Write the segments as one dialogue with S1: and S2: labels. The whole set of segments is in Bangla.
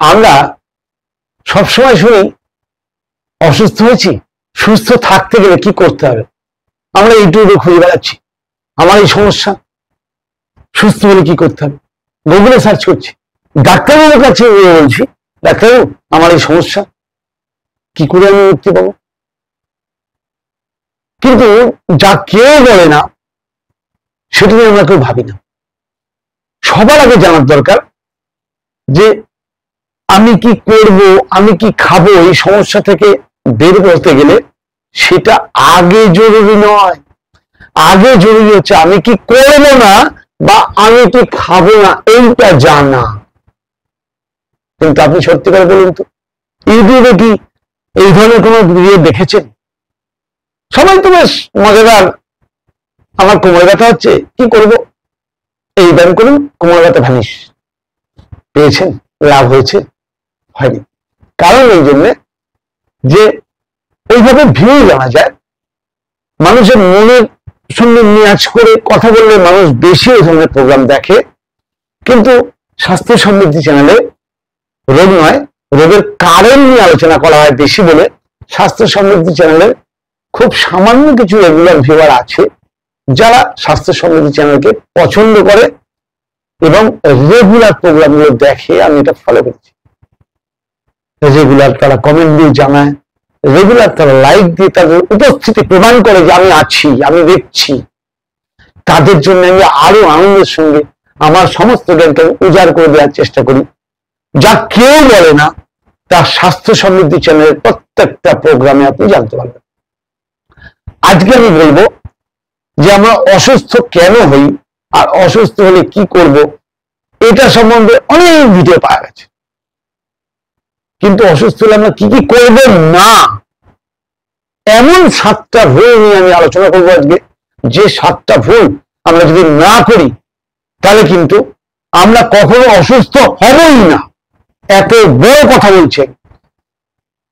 S1: আমরা সবসময় শুনি অসুস্থ হয়েছি, সুস্থ থাকতে গেলে কি করতে হবে। আমরা ইউটিউবে খুঁজে বেড়াচ্ছি আমার এই সমস্যা, সুস্থ হলে কি করতে হবে, গুগলে সার্চ করছি, ডাক্তারবাবুর কাছে বলছি ডাক্তারবাবু আমার এই সমস্যা, কি করে আমি মুক্তি পাবো। কিন্তু যা কেউ বলে না সেটা নিয়ে আমরা কেউ ভাবি না। সবার আগে জানার দরকার যে আমি কি করব, আমি কি খাবো, এই সমস্যা থেকে বের করতে গেলে সেটা আগে জরুরি নয়। আগে জরুরি হচ্ছে আমি কি করবো না বা আমি কি খাবো না এইটা জানা। কিন্তু আপনি সত্যি করে বলুন তো, ইউটিউবে কি এই ধরনের কোনো ভিডিও দেখেছেন? সবাই তো বেশ মজাদার, আমার কোমর ব্যথা হচ্ছে কি করব, এই ব্যায়াম করুন কোমর ব্যথা ভানিস। পেয়েছেন? লাভ হয়েছে? হয়নি। কারণ এই জন্যে যে ওইভাবে ভিউ জানা যায়, মানুষের মনের সঙ্গে নিয়াজ করে কথা বললে মানুষ বেশি ওই ধরনের প্রোগ্রাম দেখে। কিন্তু স্বাস্থ্য সমৃদ্ধি চ্যানেলে রোগ নয়, রোগের কারণ নিয়ে আলোচনা করা হয় বেশি বলে স্বাস্থ্য সমৃদ্ধি চ্যানেলের খুব সামান্য কিছু রেগুলার ভিউয়ার আছে যারা স্বাস্থ্য সমৃদ্ধি চ্যানেলকে পছন্দ করে এবং রেগুলার প্রোগ্রামগুলো দেখে। আমি এটা ফলো করেছি। রেগুলার তারা কমেন্ট দিয়ে জানায়, রেগুলার তারা লাইক দিয়ে তাদের উপস্থিতি প্রমাণ করে যে আমি আছি, আমি দেখছি। তাদের জন্য আমি আরো আনন্দের সঙ্গে আমার সমস্ত জ্ঞানকে উজাড় করে দেওয়ার চেষ্টা করি। যা কেউ বলে না তা স্বাস্থ্য সমৃদ্ধি চ্যানেলের প্রত্যেকটা প্রোগ্রামে আপনি জানতে পারবেন। আজকে আমি বলবো যে আমরা অসুস্থ কেন হই আর অসুস্থ হলে কি করব, এটা সম্বন্ধে অনেক ভিডিও পাওয়া গেছে। কিন্তু অসুস্থ হলে আমরা কি কি করবো না, এমন 7টা ভুল নিয়ে আমি আলোচনা করবো আজকে। যে 7টা ভুল আমরা যদি না করি তাহলে কিন্তু আমরা কখনো অসুস্থ হবই না। এত বড় কথা বলছে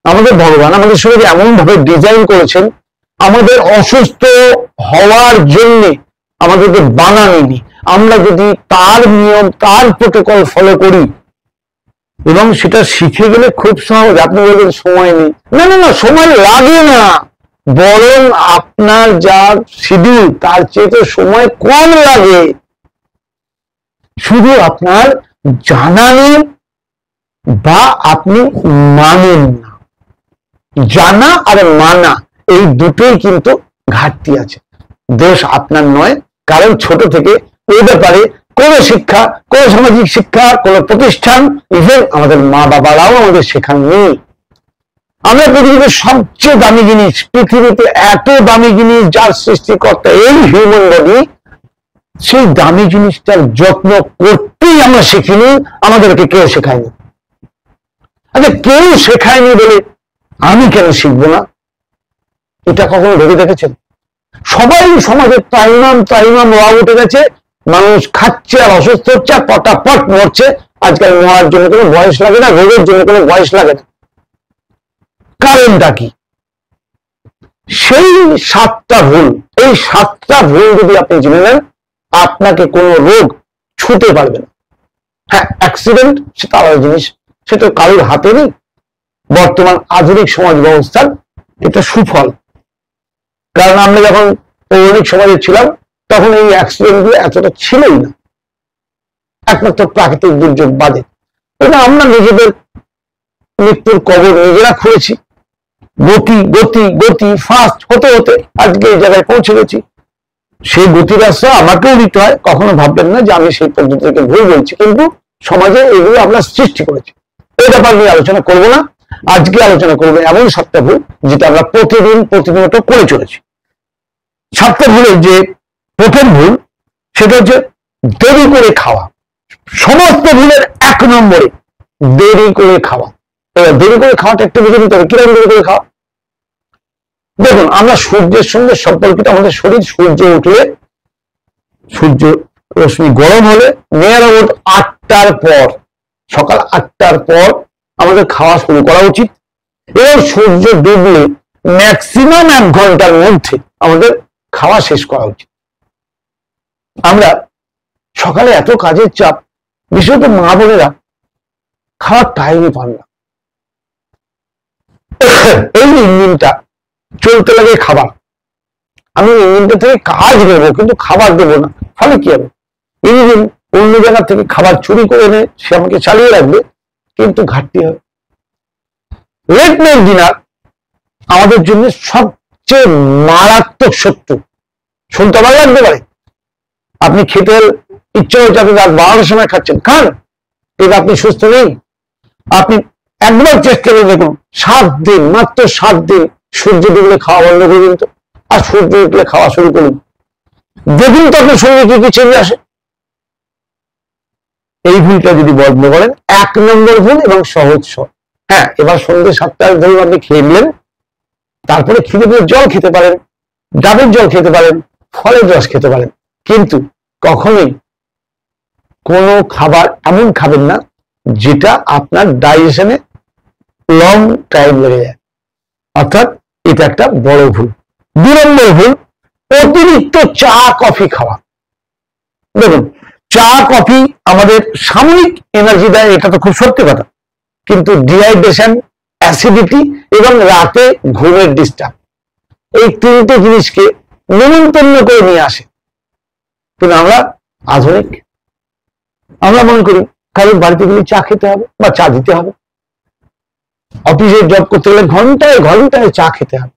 S1: আমাদের ভগবান, আমাদের শরীরে এমন ভাবে ডিজাইন করেছেন, আমাদের অসুস্থ হওয়ার জন্য আমাদেরকে বানাননি। আমরা যদি তার নিয়ম, তার প্রোটোকল ফলো করি এবং সেটা শিখে গেলে খুব সহজ। আপনি বলবেন সময় নেই, না না না, সময় লাগে না, বরং আপনার যা শিডিউল তার চেয়ে তো সময় কম লাগে। শুধু আপনার জানা নেই বা আপনি মানেন না। জানা আর মানা এই দুটোই কিন্তু ঘাটতি আছে। দোষ আপনার নয়, কারণ ছোট থেকে এই ব্যাপারে কোনো শিক্ষা, কোনো সামাজিক শিক্ষা, কোনো প্রতিষ্ঠান, ইভেন আমাদের মা বাবারাও আমাদের শেখাননি। আমরা পৃথিবীতে সবচেয়ে দামি জিনিস, পৃথিবীতে এত দামি জিনিস যার সৃষ্টিকর্তা এই হিউম্যান বডি, সেই দামি জিনিসটার যত্ন করতেই আমরা শিখিনি, আমাদেরকে কেউ শেখায়নি। আচ্ছা, কেউ শেখায়নি বলে আমি কেন শিখবো না? এটা কখনো ভেবে দেখেছেন? সবাই সমাজে তাইমাম ওয়া উঠে গেছে, মানুষ খাচ্ছে আর অসুস্থ হচ্ছে আর পটাপট মরছে। আজকাল মরার জন্য কোনো বয়স লাগে না, রোগের জন্য কোনো বয়স লাগে না। কারণটা কি? সেই 7টা ভুল, এই 7টা ভুল যদি আপনি জেনে নেন, আপনাকে কোনো রোগ ছুঁতে পারবে না। হ্যাঁ, অ্যাক্সিডেন্ট সেটা আলাদা জিনিস, সেটা কারোর হাতে নেই। বর্তমান আধুনিক সমাজ ব্যবস্থার এটা সুফল। কারণ আমরা যখন পৌরাণিক সমাজে ছিলাম তখন এই অ্যাক্সিডেন্ট গুলো এতটা ছিলই না, একমাত্র প্রাকৃতিক দুর্যোগ বাদে। এটা আমরা নিজেদের মৃত্যুর কবর নিজেরা খুঁড়েছি। গতি গতি গতি ফাস্ট হতে হতে আজকে এই জায়গায় পৌঁছে গেছি। সেই গতির রাস্তা আমাকেও দিতে হয়। কখনো ভাববেন না যে আমি সেই পদ্ধতি থেকে ভুল বলছি, কিন্তু সমাজে এগুলো আমরা সৃষ্টি করেছি। এই ব্যাপার নিয়ে আলোচনা করবো না। আজকে আলোচনা করবো এমন 7টা ভুল যেটা আমরা প্রতিনিয়ত করে চলেছি। 7টা ভুলের যে প্রথম ভুল সেটা হচ্ছে দেরি করে খাওয়া। সমস্ত ভুলের 1 নম্বরে দেরি করে খাওয়া। এবার দেরি করে খাওয়াটা একটু বুঝে নিতে হবে। কিরকম দেরি করে খাওয়া? দেখুন, আমরা সূর্যের সঙ্গে সম্পর্কিত। আমাদের শরীর সূর্য উঠলে, সূর্য রশ্মি গরম হলে নিয়ার অ্যাবাউট 8টার পর, সকাল 8টার পর আমাদের খাওয়া শুরু করা উচিত। এবং সূর্য ডুবলে ম্যাক্সিমাম 1 ঘন্টার মধ্যে আমাদের খাওয়া শেষ করা উচিত। আমরা সকালে এত কাজের চাপ, বিশেষত মা বোনেরা খাওয়ার টাইমই পান না। এই ইঞ্জিনটা চলতে লাগে খাবার, আমি ইঞ্জিনটা থেকে কাজ নেবো কিন্তু খাবার দেবো না, ফলে কি হবে, ইঞ্জিন অন্য জায়গা থেকে খাবার চুরি করে এনে সে আমাকে চালিয়ে রাখবে, কিন্তু ঘাটতি হবে। লেট নাইট ডিনার আমাদের জন্য সবচেয়ে মারাত্মক শত্রু। শুনতে ভালো লাগতে পারে, আপনি খেতে ইচ্ছা হচ্ছে, আপনি রাত 12টার সময় খাচ্ছেন, খান, কিন্তু আপনি সুস্থ নেই। আপনি একবার চেষ্টা করে দেখুন, 7 দিন, মাত্র 7 দিন সূর্য ডুবলে খাওয়া বন্ধ করুন তো, আর সূর্য উঠলে খাওয়া শুরু করুন, দেখুন তো আপনার শরীরে কি কি চেঞ্জ আসে। এই ভুলটা যদি বন্ধ করেন, 1 নম্বর ভুল এবং সহজ। হ্যাঁ, এবার সন্ধ্যে 7টায় ধরুন আপনি খেয়ে নিলেন, তারপরে খিদে পেলে জল খেতে পারেন, ডাবের জল খেতে পারেন, ফলের রস খেতে পারেন, কিন্তু কখনোই কোনো খাবার এমন খাবেন না যেটা আপনার ডাইজেশনে লং টাইম লেগে যায়, অর্থাৎ এটা একটা বড় ভুল। 2 নম্বর ভুল, অতিরিক্ত চা কফি খাওয়া। দেখুন, চা কফি আমাদের সাময়িক এনার্জি দেয়, এটা তো খুব সত্যি কথা, কিন্তু ডিহাইড্রেশন, অ্যাসিডিটি এবং রাতে ঘুমের ডিস্টার্ব, এই 3টে জিনিসকে নিমন্ত্রণ করে নিয়ে আসে। কিন্তু আমরা আধুনিক, আমরা মনে করি কারোর বাড়িতে গেলে চা খেতে হবে বা চা দিতে হবে, অফিসে জব করতে গেলে ঘন্টায় ঘন্টায় চা খেতে হবে।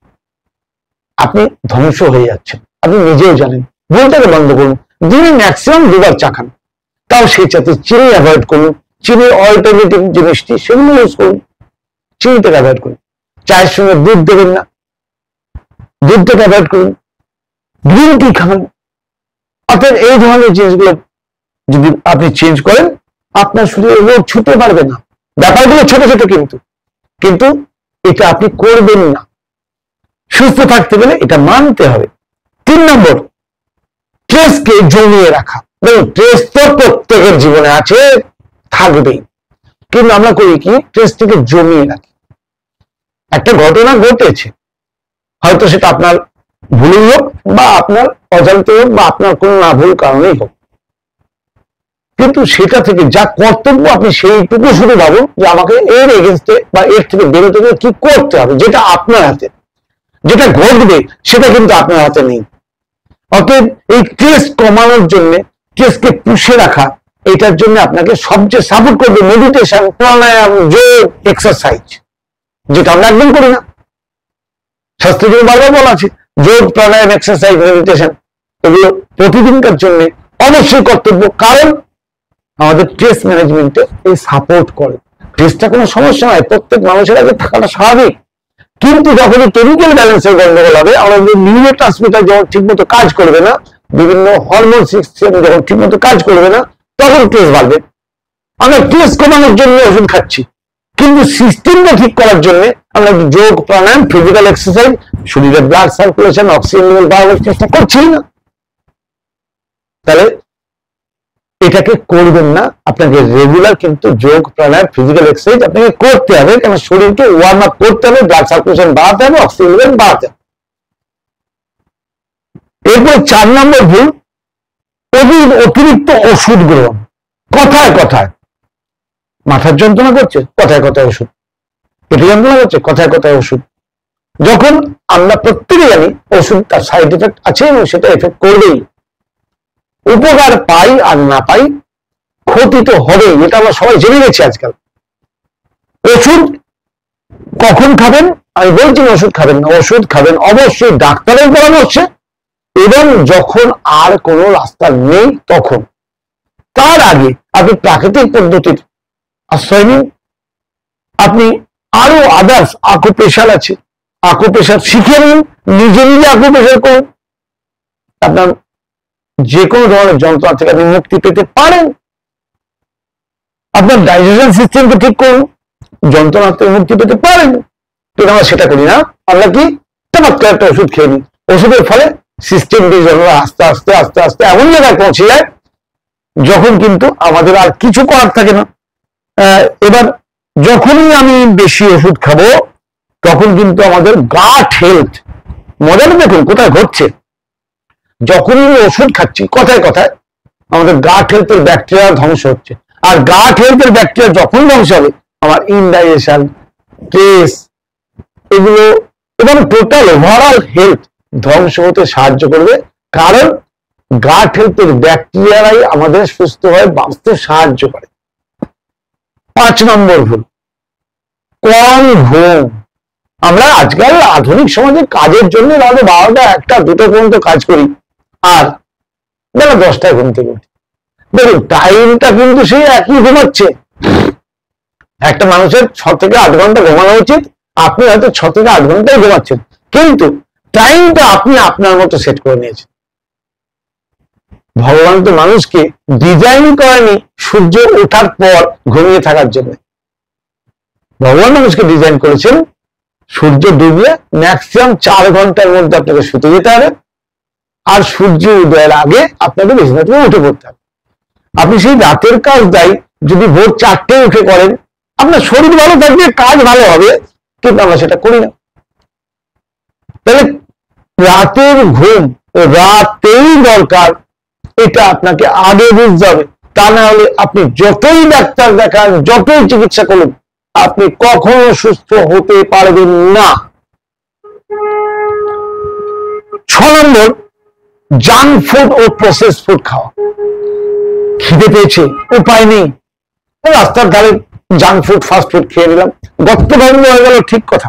S1: আপনি ধ্বংস হয়ে যাচ্ছেন, আপনি নিজেও জানেন। ভুলটাকে বন্ধ করুন, দিনে ম্যাক্সিমাম 2 বার চা খান, তাও সেই চাতে চিনি অ্যাভয়েড করুন, চিনির অল্টারনেটিভ জিনিসটি সেগুলো ইউজ করুন, চিনিটাকে অ্যাভয়েড করুন। চায়ের সঙ্গে দুধ দেবেন না, দুধটাকে অ্যাভয়েড করুন, গ্রিন টি খাবেন। অর্থাৎ এই ধরনের জিনিসগুলো যদি আপনি চেঞ্জ করেন, আপনার শরীরে রোগ ছুটে পারবে না। ব্যাপারগুলো ছোট ছোট, কিন্তু এটা আপনি করবেন না। সুস্থ থাকতে গেলে এটা মানতে হবে। 3 নম্বর, স্ট্রেসকে জমিয়ে রাখা। দেখুন, স্ট্রেস তো প্রত্যেকের জীবনে আছে, থাকবেই, কিন্তু আমরা করি কি, স্ট্রেসটাকে জমিয়ে রাখি। একটা ঘটনা ঘটেছে, হয়তো সেটা আপনার ভুলই হোক বা আপনার অজান্তে হোক বা আপনার কোনো না ভুল কারণেই হোক, কিন্তু সেটা থেকে যা কর্তব্য আপনি সেইটুকু শুধু ভাবুন যে আমাকে এর এগেনস্টে বা এর থেকে বেরোতে গেলে কি করতে হবে, যেটা আপনার হাতে। যেটা ঘটবে সেটা কিন্তু আপনার হাতে নেই। অতএব এই স্ট্রেস কমানোর জন্য, স্ট্রেসকে পুষে রাখা, এটার জন্য আপনাকে সবচেয়ে সাপোর্ট করবে মেডিটেশন, প্রাণায়াম, যোগ, এক্সারসাইজ, যেটা আমরা একদম করি না। শাস্ত্রে জন্য বারবার বলা আছে, যোগ, প্রাণায়াম, এক্সারসাইজ, মেডিটেশন, এগুলো প্রতিদিনকার জন্য অবশ্যই কর্তব্য, কারণ আমাদের স্ট্রেস ম্যানেজমেন্টে এই সাপোর্ট করে। স্ট্রেসটা কোনো সমস্যা নয়, প্রত্যেক মানুষের আগে থাকাটা স্বাভাবিক, কিন্তু যখন কেমিক্যাল ব্যালেন্সের গন্ডগোল হবে, আমাদের নিউরো ট্রান্সমিটার যখন ঠিকমতো কাজ করবে না, বিভিন্ন হরমোন সিস্টেম যখন ঠিকমতো কাজ করবে না, তখন স্ট্রেস বাড়বে। আমরা স্ট্রেস কমানোর জন্য ওষুধ খাচ্ছি, কিন্তু সিস্টেমটা ঠিক করার জন্য আমরা যোগ, প্রাণায়াম, ফিজিক্যাল এক্সারসাইজ, শরীরের ব্লাড সার্কুলেশন, অক্সিজেন লেভেল বাড়ানোর চেষ্টা করছি না। তাহলে এটাকে করবেন না, আপনাকে রেগুলার কিন্তু যোগ, প্রাণায়াম, ফিজিক্যাল এক্সারসাইজ আপনাকে করতে হবে, কারণ শরীরকে ওয়ার্ম আপ করতে হবে, ব্লাড সার্কুলেশন বাড়াতে হবে, অক্সিজেন লেভেল বাড়াতে হবে। এরপর 4 নম্বর ভুল, অতিরিক্ত ওষুধ গ্রহণ। কথায় কথায় মাথার যন্ত্রণা করছে, কথায় কথায় ওষুধ, পেটে যন্ত্রণা করছে, কথায় কথায় ওষুধ। যখন আমরা প্রত্যেকে জানি ওষুধ তার সাইড এফেক্ট আছে এবং সেটা এফেক্ট করবেই, উপকার পাই আর না পাই, ক্ষতি তো হবেই, এটা আমরা সবাই জেনে গেছি আজকাল। ওষুধ কখন খাবেন আমি বলছি, ওষুধ খাবেন না, ওষুধ খাবেন অবশ্যই ডাক্তারের পরামর্শে, এবং যখন আর কোনো রাস্তা নেই তখন। তার আগে আপনি প্রাকৃতিক পদ্ধতির আশ্রয় নিন। আপনি আরো আদার্স আকুপ্রেশার আছে, আকুপ্রেশার শিখে নিন, নিজে নিজে আকুপ্রেশার করুন, আপনার যে কোনো ধরনের যন্ত্রণা থেকে আপনি মুক্তি পেতে পারেন। আপনার ডাইজেশন সিস্টেমকে ঠিক করুন, যন্ত্রণা থেকে মুক্তি পেতে পারেন। কিন্তু আমরা সেটা করি না, আমরা কি চমৎকার একটা ওষুধ খেয়ে নিই, ওষুধের ফলে সিস্টেম আস্তে আস্তে আস্তে আস্তে এমন জায়গায় পৌঁছে যায় যখন কিন্তু আমাদের আর কিছু করার থাকে না। এবার যখনই আমি বেশি ওষুধ খাবো, তখন কিন্তু আমাদের গাট হেলথ, মজাটা দেখুন কোথায় ঘটছে, যখনই ওষুধ খাচ্ছি কথায় কথায় আমাদের গাট হেলথের ব্যাকটেরিয়া ধ্বংস হচ্ছে। আর গাট হেলথের ব্যাকটেরিয়া যখন ধ্বংস হবে, আমার ইনডাইজেশন, কেস, এগুলো এবং টোটাল ওভারঅল হেলথ ধ্বংস হতে সাহায্য করবে। কারণ গাট হেলথের ব্যাকটেরিয়ারাই আমাদের সুস্থভাবে বাঁচতে সাহায্য করে। 5 নম্বর ভুল, কম ঘুম। আমরা আজকাল আধুনিক সমাজে কাজের জন্য রাতে 12টা, 1টা, 2টো পর্যন্ত কাজ করি, আর বেলা 10টায় ঘুম থেকে উঠি। দেখুন টাইমটা কিন্তু সেই একই ঘুমাচ্ছে। একটা মানুষের 6 থেকে 8 ঘন্টা ঘুমানো উচিত, আপনি হয়তো 6 থেকে 8 ঘন্টাই ঘুমাচ্ছেন, কিন্তু টাইমটা আপনি আপনার মতো সেট করে নিয়েছেন। ভগবান তো মানুষকে ডিজাইন করেনি সূর্য ওঠার পর ঘুমিয়ে থাকার জন্য। ভগবান মানুষকে ডিজাইন করেছেন সূর্য ডুবলে ম্যাক্সিমাম 4 ঘন্টার মধ্যে আপনাকে শুতে যেতে হবে, আর সূর্য উদয়ের আগে আপনাকে বিছানা থেকে উঠে পড়তে হবে। আপনি সেই রাতের কাজ দায়ী যদি ভোর 4টায় উঠে করেন, আপনার শরীর ভালো থাকবে, কাজ ভালো হবে, কিন্তু আমরা সেটা করি না। তাহলে রাতের ঘুম রাতেই দরকার, এটা আপনাকে আগে বুঝতে হবে। তা না হলে আপনি যতই ডাক্তার দেখান, যতই চিকিৎসা করুন, আপনি কখনো সুস্থ হতে পারবেন না। 6 নম্বর, জাঙ্ক ফুড ও প্রসেস ফুড খাওয়া। খিদে পেয়েছে, উপায় নেই, রাস্তার ধারে জাঙ্ক ফুড, ফাস্ট ফুড খেয়ে নিলাম, গর্ত ভঙ্গ হয়ে গেল, ঠিক কথা।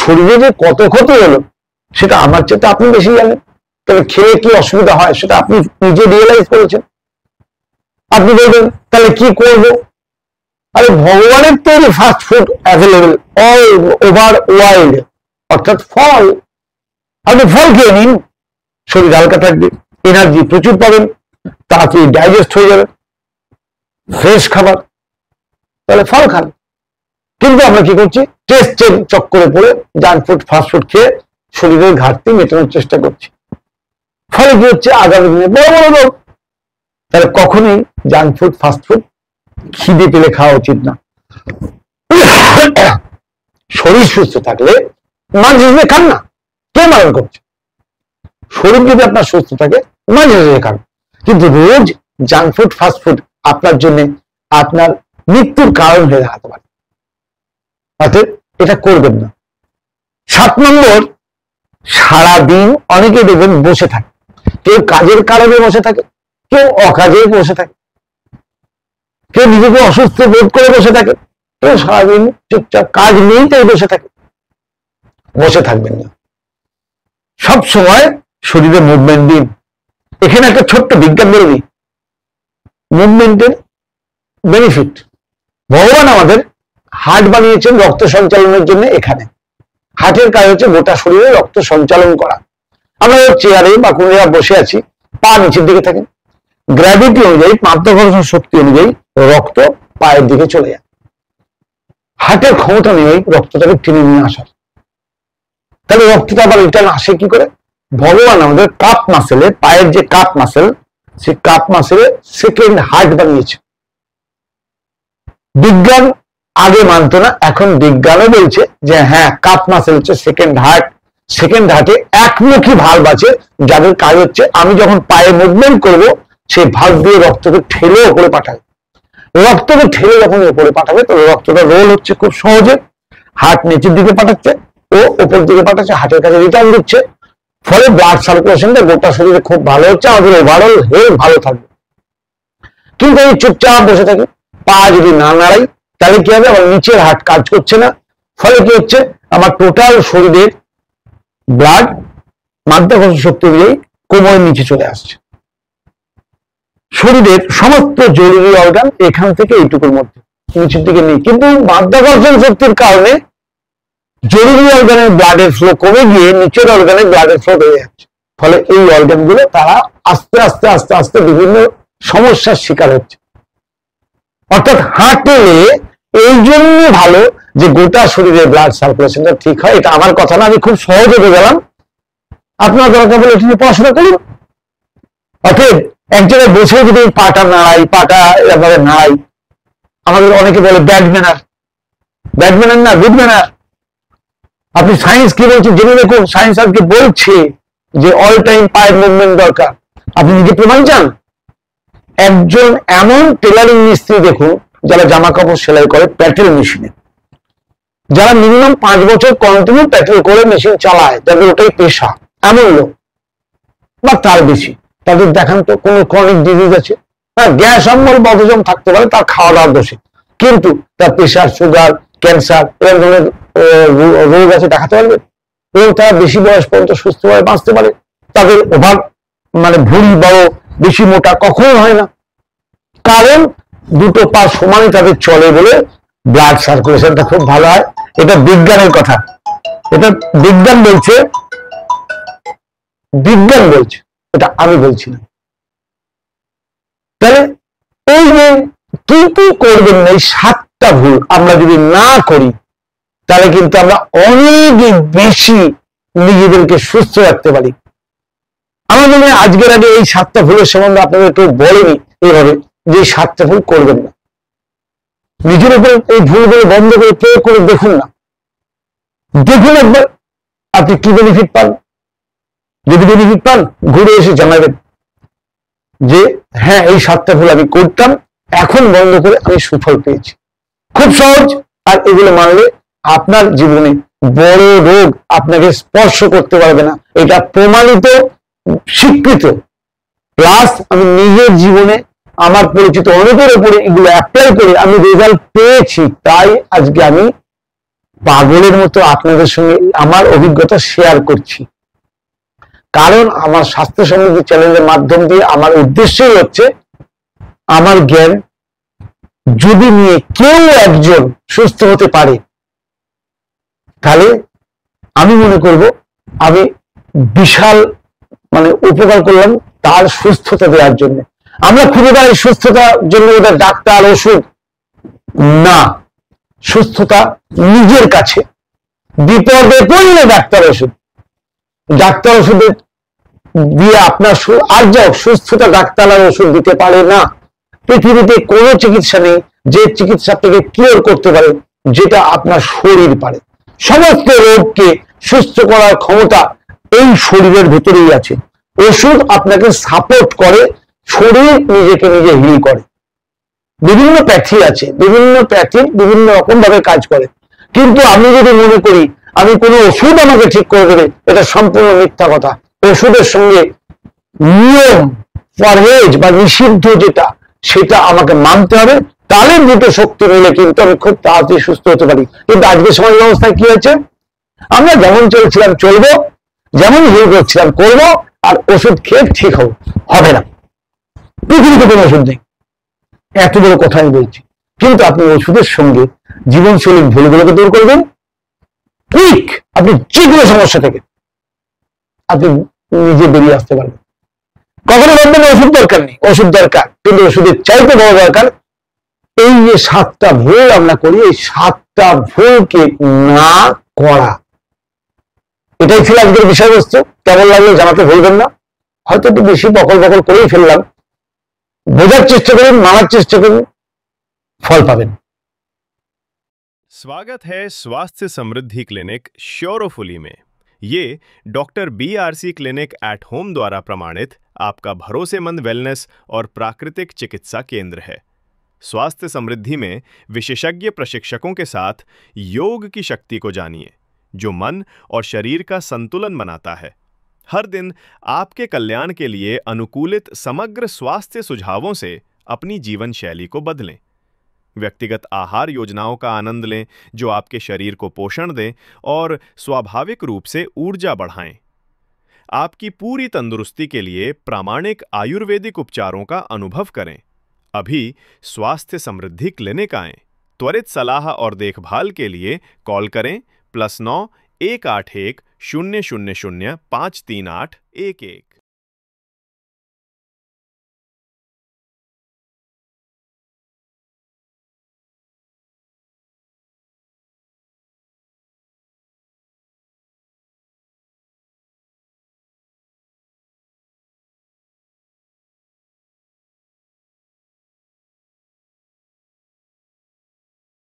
S1: শরীরে যে কত ক্ষতি হলো সেটা আমার চেয়ে আপনি বেশি জানেন। তাহলে খেয়ে কি অসুবিধা হয় সেটা আপনি নিজে রিয়েলাইজ করেছেন। আপনি বলবেন তাহলে কি করব? আরে ভগবানের তৈরি fast food available all over world, অর্থাৎ ফল। আপনি ফল খেয়ে নিন, শরীর হালকা থাকবে, এনার্জি প্রচুর পাবেন, তাড়াতাড়ি ডাইজেস্ট হয়ে যাবে, ফ্রেশ খাবার। তাহলে ফল খান। কিন্তু আমরা কি করছি? টেস্টের চক্করে পড়ে জাঙ্ক ফুড, ফাস্ট ফুড খেয়ে শরীরের ঘাটতি মেটানোর চেষ্টা করছি। ফলে কি হচ্ছে? আগামী দিনে বড় বড় রোগ। তাহলে কখনোই জাঙ্ক ফুড, ফাস্ট ফুড খিদে পেলে খাওয়া উচিত না। শরীর সুস্থ থাকলে মাঝে মাঝে খান না, কে মারণ করছে? শরীর যদি আপনার সুস্থ থাকে মাঝে মাঝে খান, কিন্তু রোজ জাঙ্ক ফুড, ফাস্ট ফুড আপনার জন্য আপনার মৃত্যুর কারণ হয়ে দাঁড়াতে পারে। অর্থাৎ এটা করবেন না। 7 নম্বর, সারাদিন অনেকে দেখবেন বসে থাকে। কেউ কাজের কারণে বসে থাকে, কেউ অকাজে বসে থাকে, কেউ নিজেকে অসুস্থ বোধ করে বসে থাকে, কেউ সারাদিন চুপচাপ কাজ নেই তাই বসে থাকে। বসে থাকবেন না, সব সময় শরীরে মুভমেন্ট দিন। এখানে একটা ছোট্ট বিজ্ঞান বলে দিই, মুভমেন্টের বেনিফিট। ভগবান আমাদের হার্ট বানিয়েছেন রক্ত সঞ্চালনের জন্য। এখানে হার্টের কাজ হচ্ছে গোটা শরীরে রক্ত সঞ্চালন করা। আমরা চেয়ারে বা কোনো জায়গায় বসে আছি, পা নিচের দিকে থাকে, গ্র্যাভিটি অনুযায়ী, মাধ্যাকর্ষণ শক্তি অনুযায়ী রক্ত পায়ের দিকে চলে যায়। হার্টের ক্ষমতা নেই রক্তটাকে টেনে নিয়ে আসার। তাহলে রক্তটা আবার রিটার্ন আসে কি করে? ভগবান আমাদের কাপ মাসেলে, পায়ের যে কাপ মাসেল, সেই কাপ মাসেলে সেকেন্ড হার্ট বানিয়েছে। বিজ্ঞান আগে মানত না, এখন বিজ্ঞানও বলছে যে হ্যাঁ, কাপ মাসেল হচ্ছে সেকেন্ড হার্ট। সেকেন্ড হার্টে একমুখী ভালভ আছে, যাদের কাজ হচ্ছে আমি যখন পায়ে মুভমেন্ট করব সেই ভালভ দিয়ে রক্তকে ঠেলে ওপরে পাঠাবে। রক্তকে ঠেলে যখন ওপরে পাঠাবে তবে রক্তটা রোল হচ্ছে খুব সহজে। হার্ট নিচের দিকে পাঠাচ্ছে ও ওপর দিকে পাঠাচ্ছে, হার্টের কাছে রিটার্ন দিচ্ছে। ফলে ব্লাড সার্কুলেশনটা গোটা শরীরে খুব ভালো হচ্ছে, আমাদের ওভারঅল হেলথ ভালো থাকবে। কিন্তু আমি চুপচাপ বসে থাকি, পা যদি না নাড়াই তাহলে কি হবে? আমার নিচের হার্ট কাজ করছে না। ফলে কি হচ্ছে? আমার টোটাল শরীরের ব্লাড মাধ্যাকর্ষণ শক্তি অনুযায়ী কোমরের নিচে চলে আসছে। শরীরের সমস্ত জরুরি অর্গান এখান থেকে এইটুকুর মধ্যে, নিচের দিকে নেই। কিন্তু মাধ্যাকর্ষণ শক্তির কারণে জরুরি অর্গানের ব্লাডের ফ্লো কমে গিয়ে নিচের অর্গানের ব্লাডের ফ্লো বেড়ে যাচ্ছে। ফলে এই অর্গানগুলো তারা আস্তে আস্তে আস্তে আস্তে বিভিন্ন সমস্যার শিকার হচ্ছে। অর্থাৎ হাঁটলে এই জন্য ভালো যে গোটা শরীরে ব্লাড সার্কুলেশনটা ঠিক হয়। এটা আমার কথা না, আমি খুব সহজে গেলাম, আপনার দরকার বলে এটি নিয়ে পড়াশোনা করুন। অতএব এক জায়গায় বসে যদি পাটা নাড়াই, পাটা এভাবে নাড়াই, আমাদের অনেকে বলে ব্যাড ম্যানার। ব্যাড ম্যানার না, গুড ম্যানার। আপনি সায়েন্স কি বলছেন জেনে দেখুন। সায়েন্স আজকে বলছে যে অল টাইম পায়ের মুভমেন্ট দরকার। আপনি নিজে প্রমাণ চান? একজন এমন টেলারিং মিস্ত্রি দেখুন যারা জামা কাপড় সেলাই করে প্যাটেল মেশিনে, যারা মিনিমাম 5 বছর কন্টিনিউ প্যাটেল করে মেশিন চালায়, তাদের ওটাই পেশা, এমন লোক বা তার বেশি, তাদের দেখান তো কোনো ক্রনিক ডিজিজ আছে? হ্যাঁ, গ্যাস অম্বল বদহজম থাকতে পারে, তার খাওয়া দাওয়ার দোষে, কিন্তু তার প্রেশার, সুগার, ক্যান্সার এরকম ধরনের রোগ আছে, দেখাতে পারবে? এবং তারা বেশি বয়স পর্যন্ত সুস্থভাবে বাঁচতে পারে। তাদের ওভার ভুঁড়ি বড়, বেশি মোটা কখনো হয় না, কারণ দুটো পা সমানে তাদের চলে বলে ব্লাড সার্কুলেশনটা খুব ভালো হয়। এটা বিজ্ঞানের কথা, এটা বিজ্ঞান বলছে, বিজ্ঞান বলছে, এটা আমি বলছি না। তাহলে এই যে কি কি করবেন না, এই 7টা ভুল আমরা যদি না করি, তাহলে কিন্তু আমরা অনেক বেশি নিজেদেরকে সুস্থ রাখতে পারি। আমার মনে হয় আজকের আগে এই 7টা ভুলের সম্বন্ধে আপনাদের কেউ বলেনি এইভাবে যে 7টা ভুল করবেন না। নিজের উপরে এই ভুলগুলো বন্ধ করে প্রয়োগ করে দেখুন না, দেখুন একবার আপনি কি বেনিফিট পান। যদি বেনিফিট পান, ঘুরে এসে জানাবেন যে হ্যাঁ, এই 7টা ভুল আমি করতাম, এখন বন্ধ করে আমি সুফল পেয়েছি। খুব সহজ, আর এগুলো মানলে আপনার জীবনে বড় রোগ আপনাকে স্পর্শ করতে পারবে না, এটা প্রমাণিত, স্বীকৃত। প্লাস আমি নিজের জীবনে আমার পরিচিত অনেকের উপরে এগুলো অ্যাপ্লাই করে আমি রেজাল্ট পেয়েছি, তাই আজকে আমি পাগলের মতো আপনাদের সঙ্গে আমার অভিজ্ঞতা শেয়ার করছি। কারণ আমার স্বাস্থ্য সমৃদ্ধি চ্যানেলের মাধ্যম দিয়ে আমার উদ্দেশ্যই হচ্ছে আমার জ্ঞান যদি নিয়ে কেউ একজন সুস্থ হতে পারে, তাহলে আমি মনে করব আমি বিশাল উপকার করলাম তার সুস্থতা দেওয়ার জন্য। আমরা খুঁজে পাই সুস্থতার জন্য ওদের ডাক্তার, ওষুধ না, সুস্থতা নিজের কাছে। বিপদে পড়লে ডাক্তার ওষুধ, ডাক্তার ওষুধের দিয়ে আপনার আর যাও, সুস্থতা ডাক্তার আর ওষুধ দিতে পারে না। পৃথিবীতে কোনো চিকিৎসা নেই যে চিকিৎসা আপনাকে কিওর করতে পারে, যেটা আপনার শরীর পারে। সমস্ত রোগকে সুস্থ করার ক্ষমতা এই শরীরের ভেতরেই আছে। ওষুধ আপনাকে সাপোর্ট করে, শরীর নিজেকে নিজে হিল করে। বিভিন্ন প্যাথি আছে, বিভিন্ন প্যাথি বিভিন্ন রকম ভাবে কাজ করে, কিন্তু আমি যদি মনে করি আমি কোনো ওষুধ আমাকে ঠিক করে দেবে, এটা সম্পূর্ণ মিথ্যা কথা। ওষুধের সঙ্গে নিয়ম, পরহেজ বা নিষিদ্ধ যেটা, সেটা আমাকে মানতে হবে, তাহলে দুটো শক্তি মিলে কিন্তু আমি খুব তাড়াতাড়ি সুস্থ হতে পারি। কিন্তু আজকের সমাজ ব্যবস্থায় কি হয়েছে, আমরা যেমন চলছিলাম চলবো, যেমন হিল করছিলাম করবো, আর ওষুধ খেয়ে ঠিক হবে না। পৃথিবীতে কোনো ওষুধ নেই, এত বড় কথা আমি বলছি। কিন্তু আপনি ওষুধের সঙ্গে জীবনশৈলীর ভুলগুলোকে দূর করবেন, ঠিক আপনি যে কোনো সমস্যা থেকে আপনি নিজে বেরিয়ে আসতে পারবেন। কখনো ভাববেন ওষুধ দরকার নেই, ওষুধ দরকার, কিন্তু ওষুধের চাইতে বড় দরকার এই যে 7টা ভুল আমরা করি, এই 7টা ভুলকে না করা। এটাই ছিল আজকের বিষয়বস্তু। কেমন লাগলো জানাতে ভুলবেন না। হয়তো একটু বেশি বকল বকল করেই ফেললাম, বোঝার চেষ্টা করুন, মানার চেষ্টা করুন, ফল পাবেন।
S2: स्वागत है स्वास्थ्य समृद्धि क्लिनिक श्योरोफुली में। ये doctor BRC clinic at home द्वारा प्रमाणित आपका भरोसेमंद वेलनेस और प्राकृतिक चिकित्सा केंद्र है। स्वास्थ्य समृद्धि में विशेषज्ञ प्रशिक्षकों के साथ योग की शक्ति को जानिए, जो मन और शरीर का संतुलन बनाता है। हर दिन आपके कल्याण के लिए अनुकूलित समग्र स्वास्थ्य सुझावों से अपनी जीवन शैली को बदलें। व्यक्तिगत आहार योजनाओं का आनंद लें जो आपके शरीर को पोषण दें और स्वाभाविक रूप से ऊर्जा बढ़ाएं। आपकी पूरी तंदुरुस्ती के लिए प्रामाणिक आयुर्वेदिक उपचारों का अनुभव करें। अभी स्वास्थ्य समृद्धि क्लिनिक आएं। त्वरित सलाह और देखभाल के लिए कॉल करें +9 181 000 538 11।